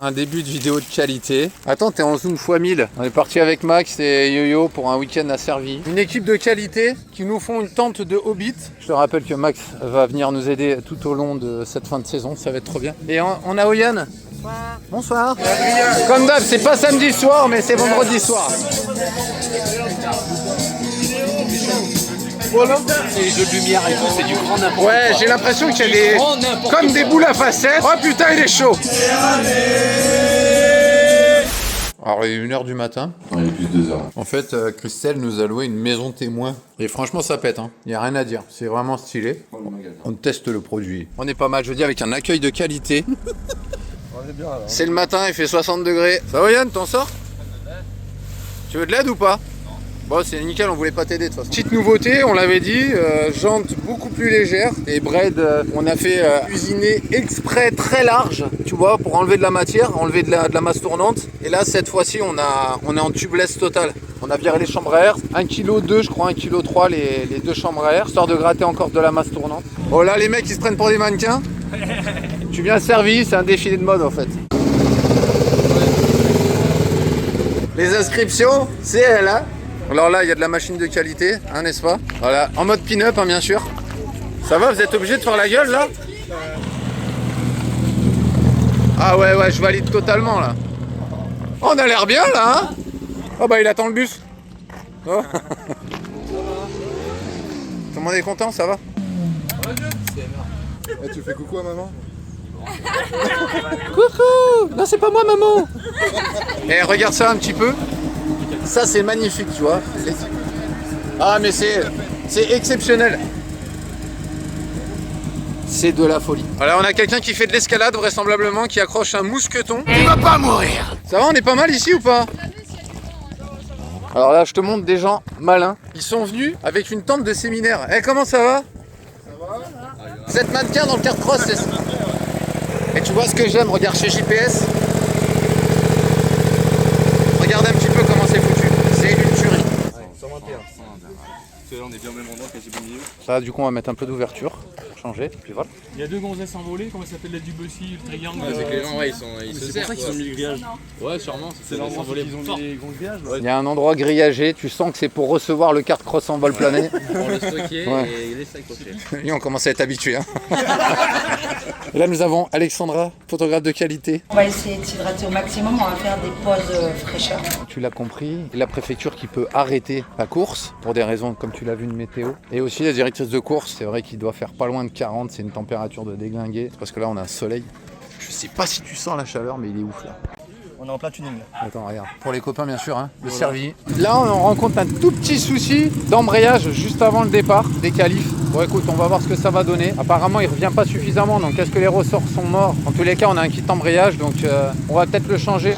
Un début de vidéo de qualité. Attends, t'es en zoom x1000. On est parti avec Max et Yo-Yo pour un week-end à Cergy. Une équipe de qualité qui nous font une tente de Hobbit. Je te rappelle que Max va venir nous aider tout au long de cette fin de saison. Ça va être trop bien. Et on a Oyan. Bonsoir. Bonsoir. Comme d'hab, c'est pas samedi soir, mais c'est vendredi soir. Voilà. C'est les jeux de lumière et tout, c'est du grand n'importe quoi. Ouais, j'ai l'impression qu'il y a des... comme des boules à facettes. Oh putain, il est chaud. Alors il est 1h du matin. Non, il est plus de 2 heures. En fait, Christelle nous a loué une maison témoin. Et franchement, ça pète, hein. Il n'y a rien à dire. C'est vraiment stylé. On teste le produit. On est pas mal, je dis, avec un accueil de qualité. C'est le matin, il fait 60 degrés. Ça va Yann, t'en sors? Tu veux de l'aide ou pas? Bon, c'est nickel, on voulait pas t'aider de toute façon. Petite nouveauté, on l'avait dit, jantes beaucoup plus légères. Et Braid, on a fait usiner exprès très large, tu vois, pour enlever de la matière, enlever de la masse tournante. Et là, cette fois-ci, on est en tubeless total. On a viré les chambres à air, 1,2 kg, je crois, 1,3 kg les deux chambres à air, histoire de gratter encore de la masse tournante. Oh là, les mecs, ils se prennent pour des mannequins. Tu viens servi, c'est un défilé de mode en fait. Les inscriptions, c'est elle, hein. Alors là, il y a de la machine de qualité, hein, n'est-ce pas? Voilà, en mode pin-up, hein, bien sûr. Ça va, vous êtes obligé de faire la gueule, là? Ah ouais, je valide totalement, là. Oh, on a l'air bien, là, hein? Oh, bah, il attend le bus. Oh. Tout le monde est content, ça va? Eh, tu fais coucou à maman? Coucou! Non, c'est pas moi, maman! Eh, regarde ça un petit peu. Ça c'est magnifique, tu vois. Ah mais c'est exceptionnel. C'est de la folie. Voilà, on a quelqu'un qui fait de l'escalade vraisemblablement, qui accroche un mousqueton. Il va pas mourir. Ça va, on est pas mal ici ou pas? Alors là, je te montre des gens malins. Ils sont venus avec une tente de séminaire. Eh, comment ça va? Vous êtes mannequin dans le kart cross, c'est ça? Et tu vois ce que j'aime, regarde chez JPS. Regarde un petit peu comment c'est foutu. C'est une tuerie. 121. On est bien au même endroit quasi au milieu. Là, du coup, on va mettre un peu d'ouverture pour changer. Puis voilà. Il y a deux gonzesses envolées, comment ça s'appelle la Dubussy, le triangle. C'est que les gens, ouais, ils se C'est servent. pour ça qu'ils ont mis le grillage. Ouais, sûrement. C'est normal qu'ils ont mis les gros grillages. Il y a un endroit grillagé. Tu sens que c'est pour recevoir le kart cross en vol plané. Pour le stocker Ouais. et les accrocher. Et on commence à être habitué. Hein. Et là, nous avons Alexandra, photographe de qualité. On va essayer de s'hydrater au maximum, on va faire des pauses fraîcheur. Tu l'as compris, la préfecture qui peut arrêter la course pour des raisons, comme tu l'as vu, de météo. Et aussi la directrice de course, c'est vrai qu'il doit faire pas loin de 40, c'est une température de déglinguer. C'est parce que là, on a un soleil. Je sais pas si tu sens la chaleur, mais il est ouf là. On est en plein tuning. Attends, regarde. Pour les copains, bien sûr, hein, le Cergy. Là, on rencontre un tout petit souci d'embrayage juste avant le départ des qualifs. Bon, écoute, on va voir ce que ça va donner. Apparemment, il revient pas suffisamment, donc est-ce que les ressorts sont morts? En tous les cas, on a un kit embrayage, donc on va peut-être le changer.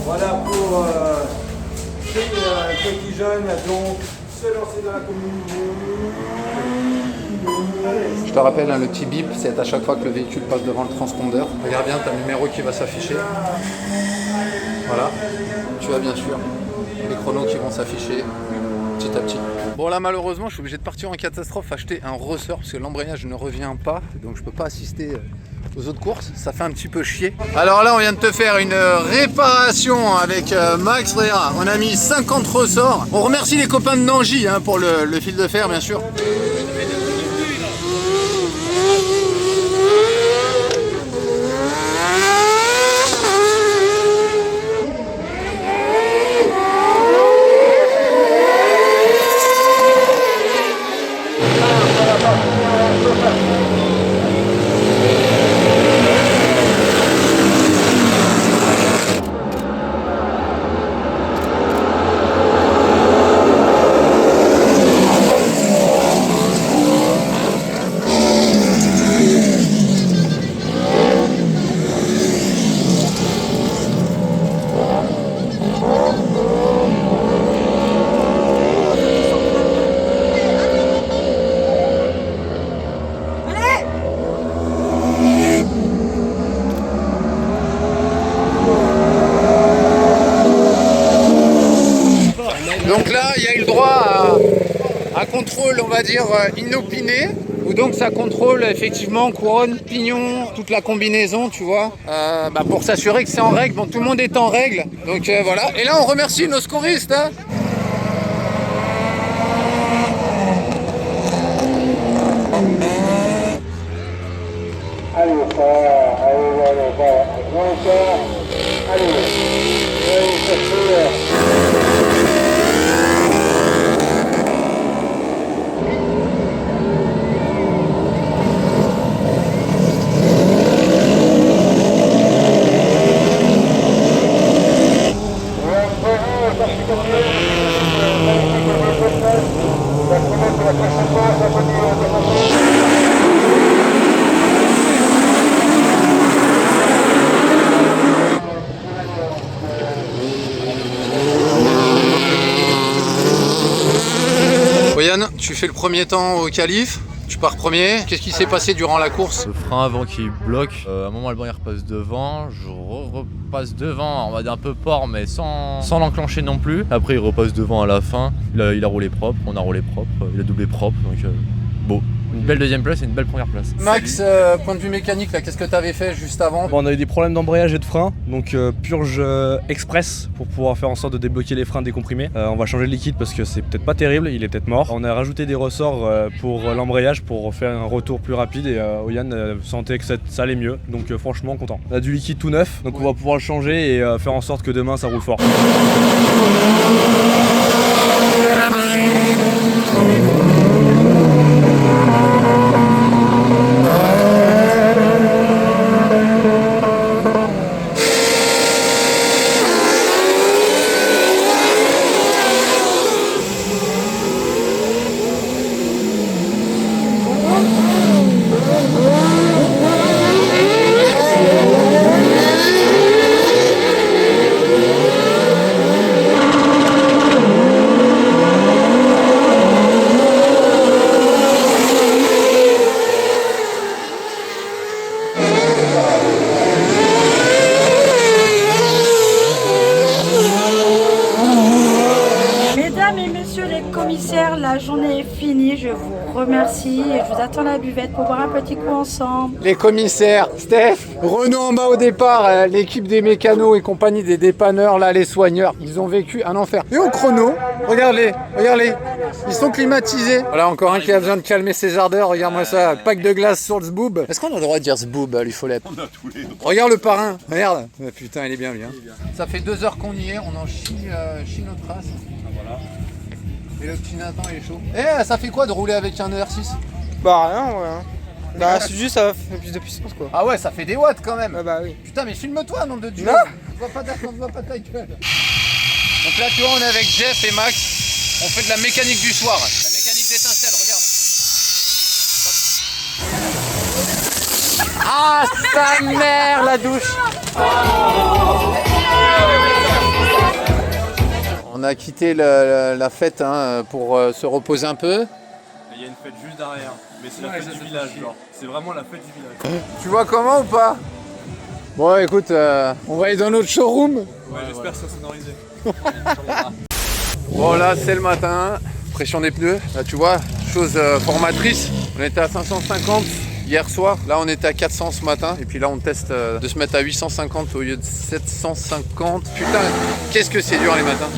Voilà pour ces petits jeunes, donc se lancer dans la commune. Je te rappelle, hein, le petit bip, c'est à chaque fois que le véhicule passe devant le transpondeur. Regarde bien, tu as le numéro qui va s'afficher. Voilà. Tu as bien sûr les chronos qui vont s'afficher petit à petit. Bon là malheureusement je suis obligé de partir en catastrophe, acheter un ressort parce que l'embrayage ne revient pas, donc je peux pas assister aux autres courses, ça fait un petit peu chier. Alors là on vient de te faire une réparation avec Max, regarde, on a mis 50 ressorts. On remercie les copains de Nangy hein, pour le fil de fer bien sûr. contrôle, on va dire, inopiné, où donc ça contrôle effectivement couronne, pignon, toute la combinaison, tu vois, pour s'assurer que c'est en règle. Bon, tout le monde est en règle, donc voilà. Et là, on remercie nos secouristes, hein. Allez, Yann, tu fais le premier temps au qualif, tu pars premier. Qu'est-ce qui s'est passé durant la course? Le frein avant qui bloque, à un moment Alban il repasse devant, je repasse devant, on va dire un peu port mais sans l'enclencher non plus. Après il repasse devant à la fin, il a roulé propre, on a roulé propre, il a doublé propre, donc beau. Une belle deuxième place et une belle première place. Max, point de vue mécanique, là, qu'est-ce que tu avais fait juste avant? Bon, on a eu des problèmes d'embrayage et de frein, donc purge express pour pouvoir faire en sorte de débloquer les freins décomprimés. On va changer le liquide parce que c'est peut-être pas terrible, il est peut-être mort. On a rajouté des ressorts pour l'embrayage pour faire un retour plus rapide et Oyan sentait que ça allait mieux, donc franchement content. On a du liquide tout neuf, donc on va pouvoir le changer et faire en sorte que demain ça roule fort. La journée est finie, je vous remercie et je vous attends à la buvette pour boire un petit coup ensemble. Les commissaires, Steph, Renaud en bas au départ, l'équipe des mécanos et compagnie des dépanneurs, là, les soigneurs, ils ont vécu un enfer. Et au chrono, regarde-les, ils sont climatisés. Voilà, encore un qui a besoin de calmer ses ardeurs, regarde-moi ça, pack de glace sur le zboob. Est-ce qu'on a le droit de dire zboob à l'UFOLEP? On a tous les droits. Regarde le parrain, regarde. Putain, il est bien. Ça fait 2 heures qu'on y est, on en chie notre race. Voilà. Et le petit Nathan il est chaud. Eh, ça fait quoi de rouler avec un ER6? Bah rien, ouais. Bah c'est juste ça fait plus de puissance quoi. Ah ouais, ça fait des watts quand même. Ah bah oui. Putain, mais filme-toi, nom de Dieu. Non. On voit pas ta gueule. Donc là, tu vois, on est avec Jeff et Max. On fait de la mécanique du soir. La mécanique d'étincelle, regarde. Ah, sa mère, la douche. On a quitté la fête pour se reposer un peu. Il y a une fête juste derrière, mais c'est la fête du village, genre. C'est vraiment la fête du village. Tu vois comment ou pas? Bon, écoute, on va aller dans notre showroom. Ouais, j'espère que ça sonorisé. Bon, là, c'est le matin. Pression des pneus. Là, tu vois, chose formatrice. On était à 550 hier soir. Là, on était à 400 ce matin. Et puis là, on teste de se mettre à 850 au lieu de 750. Putain, qu'est-ce que c'est dur les matins.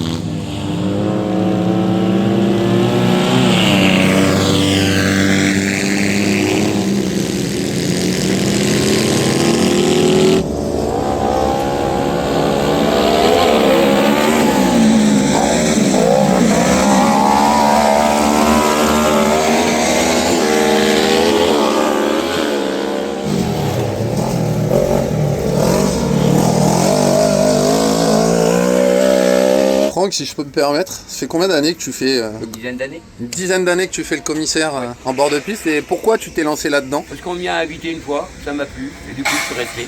Si je peux me permettre, ça fait combien d'années que tu fais Une dizaine d'années. Une dizaine d'années que tu fais le commissaire en bord de piste, et pourquoi tu t'es lancé là-dedans? Parce qu'on m'y a invité une fois, ça m'a plu, et du coup je suis resté.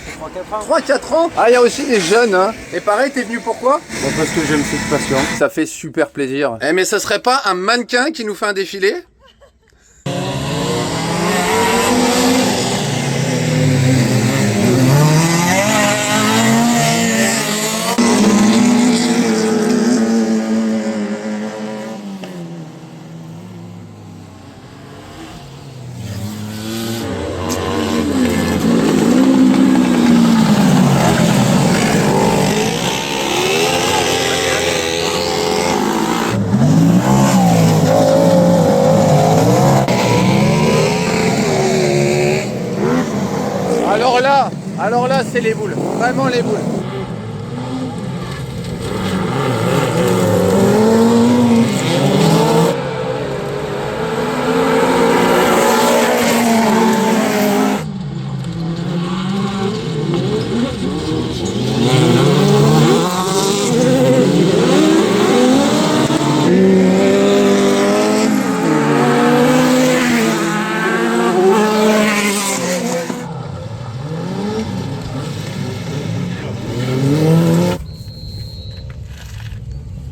3-4 ans. Ah, il y a aussi des jeunes, hein. Et pareil, t'es venu pourquoi? Bon, parce que j'aime cette passion. Ça fait super plaisir. Eh, mais ça serait pas un mannequin qui nous fait un défilé? c'est les boules. Vraiment les boules.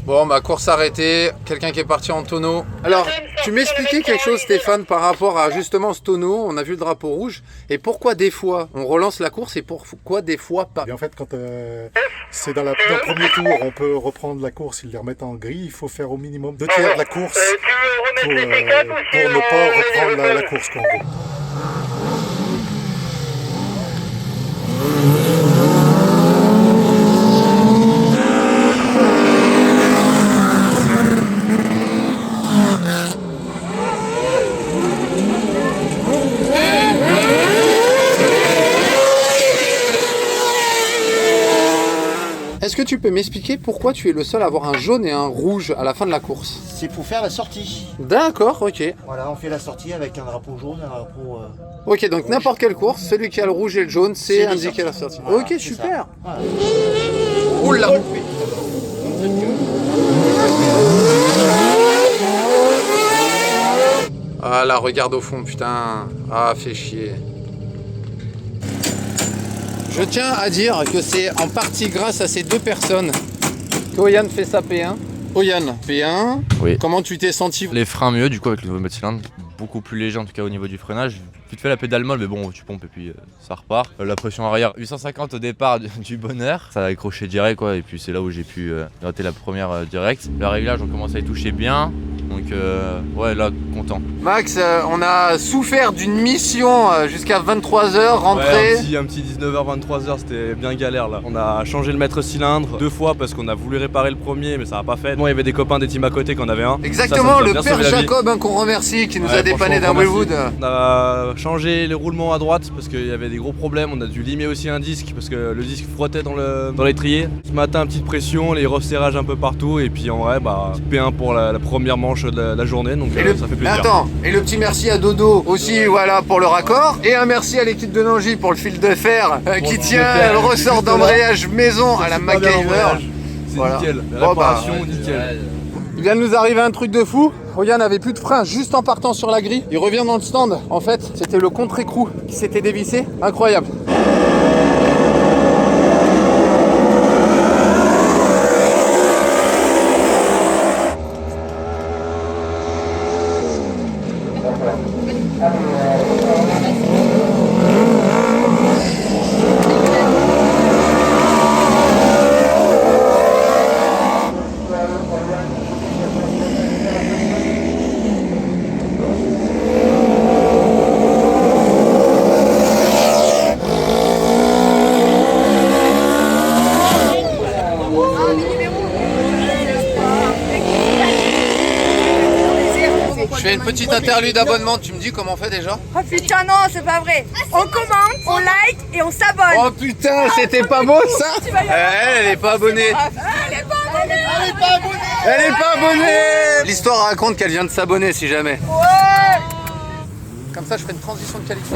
Bon, bah course arrêtée, quelqu'un qui est parti en tonneau. Alors, tu m'expliquais quelque chose Stéphane par rapport à justement ce tonneau, on a vu le drapeau rouge, et pourquoi des fois on relance la course et pourquoi des fois pas? Et en fait, quand c'est dans le premier tour, on peut reprendre la course, ils les remettent en gris, il faut faire au minimum 2 tiers de la course pour ne pas reprendre la course qu'on veut. Est-ce que tu peux m'expliquer pourquoi tu es le seul à avoir un jaune et un rouge à la fin de la course? C'est pour faire la sortie. D'accord, ok. Voilà, on fait la sortie avec un drapeau jaune, un drapeau... Ok, donc n'importe quelle course, celui qui a le rouge et le jaune, c'est indiqué à la sortie. Voilà, ok, super. Voilà. Oula. Ah là, regarde au fond, putain. Ah, fait chier. Je tiens à dire que c'est en partie grâce à ces deux personnes qu'Oyan fait sa P1. Oyan, P1, Oui. Comment tu t'es senti? Les freins mieux du coup avec le nouveau mode cylindre, beaucoup plus léger en tout cas au niveau du freinage. Vite fait la pédale molle mais bon tu pompes et puis ça repart. La pression arrière 850 au départ du bonheur, ça a accroché direct quoi et puis c'est là où j'ai pu rater la première direct. Le réglage on commence à y toucher bien donc ouais là content. Max, on a souffert d'une mission jusqu'à 23h, rentrée. Ouais, un petit 19h, 23h, c'était bien galère là. On a changé le maître cylindre 2 fois parce qu'on a voulu réparer le premier mais ça n'a pas fait. Bon, il y avait des copains des teams à côté qui en avaient un. Exactement, ça nous a le bien père sauvé la vie. Jacob qu'on remercie, qui nous a dépanné franchement, d'un Wellwood. On a changé les roulements à droite parce qu'il y avait des gros problèmes. On a dû limer aussi un disque parce que le disque frottait dans l'étrier. Ce matin, petite pression, les resserrages un peu partout et puis en vrai, bah, P1 pour la première manche de la journée donc ça fait plaisir. Attends, et le petit merci à Dodo aussi voilà pour le raccord et un merci à l'équipe de Nangy pour le fil de fer qui tient le ressort d'embrayage maison à la MacGyver. C'est Voilà. nickel, la Bon, bah, réparation nickel. Il vient de nous arriver un truc de fou. Ryan n'avait plus de frein juste en partant sur la grille. Il revient dans le stand. En fait, c'était le contre-écrou qui s'était dévissé. Incroyable. Je fais une petite interlude d'abonnement, tu me dis comment on fait déjà? Oh putain non, c'est pas vrai. On commente, on like et on s'abonne. Oh putain, c'était pas beau ça? Elle est pas abonnée. Elle est pas abonnée. Elle est pas abonnée. Elle est pas abonnée. L'histoire raconte qu'elle vient de s'abonner si jamais. Ouais. Comme ça je ferai une transition de qualité.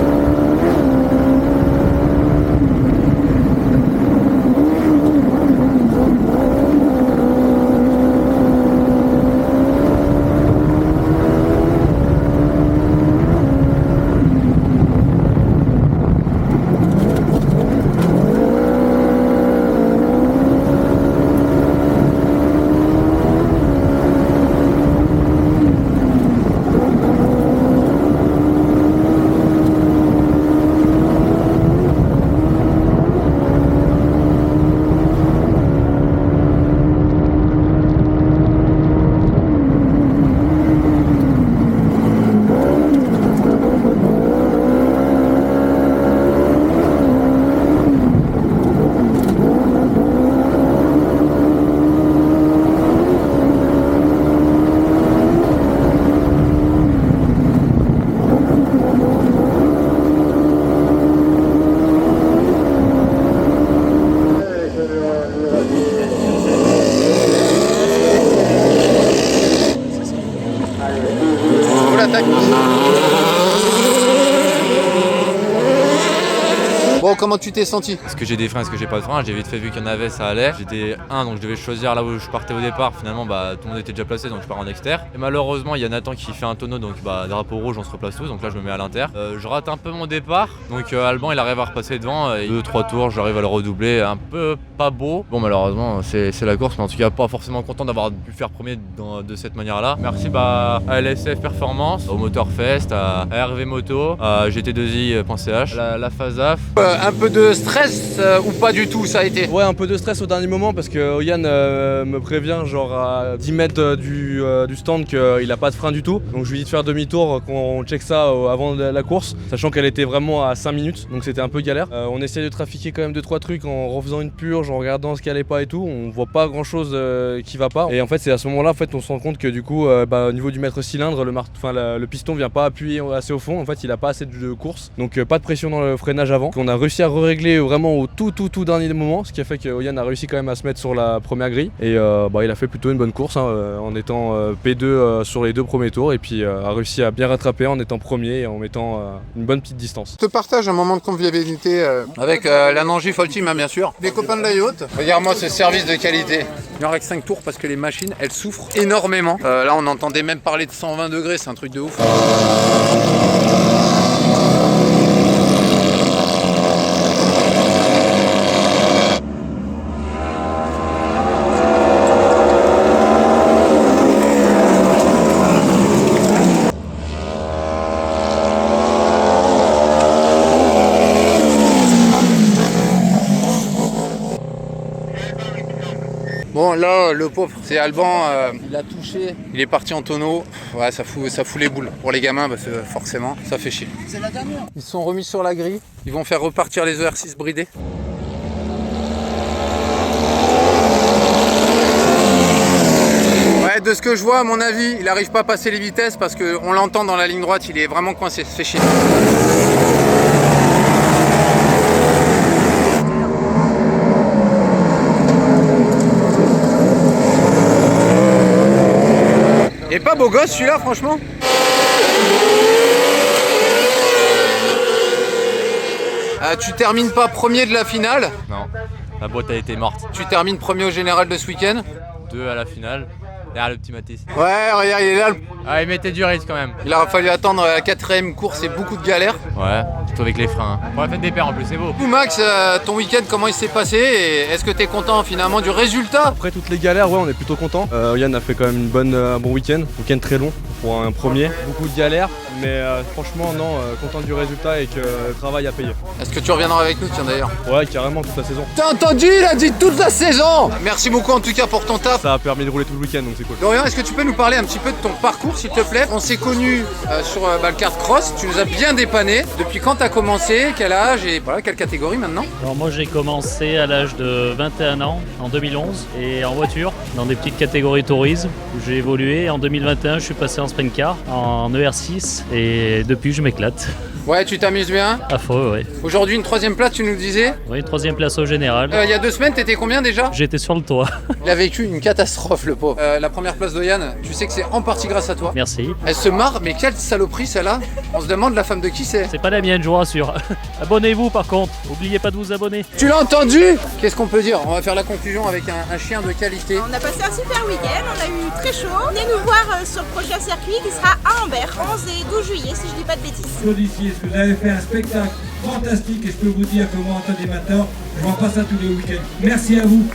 comment tu t'es senti? Est-ce que j'ai des freins, est-ce que j'ai pas de freins? J'ai vite fait vu qu'il y en avait, ça allait. J'étais 1, donc je devais choisir là où je partais au départ. Finalement, tout le monde était déjà placé, donc je pars en exter. Et malheureusement, il y a Nathan qui fait un tonneau, donc drapeau rouge, on se replace tous. Donc là, je me mets à l'inter. Je rate un peu mon départ, donc Alban, il arrive à repasser devant. 2-3 tours, j'arrive à le redoubler. Un peu pas beau. Bon, malheureusement, c'est la course, mais en tout cas, pas forcément content d'avoir pu faire premier de cette manière-là. Merci à LSF Performance, au Motorfest, à RV Moto, à GT2i.ch, la FASAF. Un peu de stress ou pas du tout, ça a été? Ouais, un peu de stress au dernier moment parce que Oyan me prévient genre à 10 mètres du stand qu'il a pas de frein du tout. Donc je lui dis de faire demi-tour, qu'on check ça avant la course, sachant qu'elle était vraiment à 5 minutes, donc c'était un peu galère. On essayait de trafiquer quand même 2-3 trucs en refaisant une purge, en regardant ce qui allait pas et tout. On voit pas grand chose qui va pas. Et en fait c'est à ce moment-là on se rend compte que du coup au niveau du maître cylindre, le piston vient pas appuyer assez au fond. En fait il a pas assez de course, donc pas de pression dans le freinage avant. On a réussi à régler vraiment au tout dernier moment, ce qui a fait que Oyan a réussi quand même à se mettre sur la première grille et il a fait plutôt une bonne course en étant P2 sur les 2 premiers tours et puis a réussi à bien rattraper en étant premier et en mettant une bonne petite distance. Je te partage un moment de convivialité avec la Nangy Fall Team, bien sûr. Les copains de la yacht. Regarde-moi ce service de qualité. Il n'y aura que 5 tours parce que les machines elles souffrent énormément. Là on entendait même parler de 120 degrés, c'est un truc de ouf. Bon là le pauvre c'est Alban, il a touché, il est parti en tonneau, ouais ça fout les boules pour les gamins parce que forcément ça fait chier. C'est la dernière. Ils se sont remis sur la grille, ils vont faire repartir les ER6 bridés. Ouais de ce que je vois à mon avis il arrive pas à passer les vitesses parce qu'on l'entend dans la ligne droite, il est vraiment coincé, ça fait chier. Et pas beau gosse celui-là franchement. Tu termines pas premier de la finale? Non, la boîte a été morte. Tu termines premier au général de ce week-end? 2 à la finale. Derrière le petit Matisse. Ouais, regarde, il est là. Ah, il mettait du risque quand même. Il a fallu attendre la 4ème course et beaucoup de galères. Ouais, surtout avec les freins. Pour la fête des pères en plus, c'est beau. Max, ton week-end, comment il s'est passé et est-ce que tu es content finalement du résultat? Après toutes les galères, ouais, on est plutôt content. Yann a fait quand même un bon week-end très long pour un premier. Beaucoup de galères, mais franchement, non, content du résultat et que le travail a payé. Est-ce que tu reviendras avec nous, tiens d'ailleurs? Ouais, carrément, toute la saison. T'as entendu? Il a dit toute la saison! Merci beaucoup en tout cas pour ton taf. Ça a permis de rouler tout le week-end, donc c'est cool. Dorian, est-ce que tu peux nous parler un petit peu de ton parcours, s'il te plaît? On s'est connus sur le kart cross, tu nous as bien dépanné. Depuis quand t'as commencé? Quel âge et voilà, quelle catégorie maintenant? Alors moi j'ai commencé à l'âge de 21 ans en 2011 et en voiture dans des petites catégories tourisme où j'ai évolué. En 2021 je suis passé en sprint car en ER6 et depuis je m'éclate. Ouais, tu t'amuses bien? Affreux, oui. Aujourd'hui une 3ème place, tu nous le disais? Oui, 3ème place au général. Il y a 2 semaines, t'étais combien déjà? J'étais sur le toit. Il a vécu une catastrophe le pauvre. La première place de Yann, tu sais que c'est en partie grâce à toi. Merci. Elle se marre, mais quelle saloperie celle-là. On se demande la femme de qui c'est. C'est pas la mienne, je vous rassure. Abonnez-vous par contre, n'oubliez pas de vous abonner. Tu l'as entendu? Qu'est-ce qu'on peut dire? On va faire la conclusion avec un chien de qualité. On a passé un super week-end, on a eu très chaud. Venez nous voir sur le prochain circuit qui sera à Ambert, 11 et 12 juillet si je dis pas de bêtises. D'ici, est-ce que vous avez fait un spectacle fantastique et je peux vous dire que moi, Anthony Mator, je vois pas ça tous les week-ends. Merci à vous.